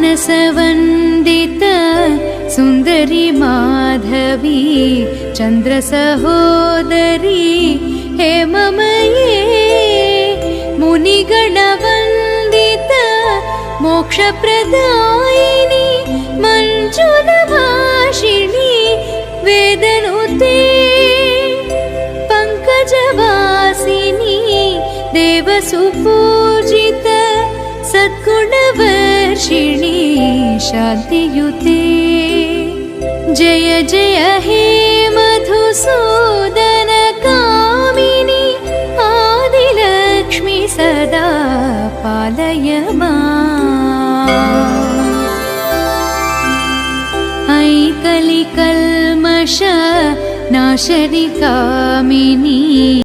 मानसवन्दित सुन्दरी माधवी चन्द्रसहोदरी हेममये मुनिगणवन्दित मोक्षप्रदायिनी मञ्जुलभाषिणी वेदनुते पङ्कजवासिनी देवसुपूजित सद्गुणवर्षिणी शान्तियुते जय जय हे मधुसूदन कामिनी आदिलक्ष्मी सदा पालय माम्। ऐ कलिकल्मष नाशनि कामिनी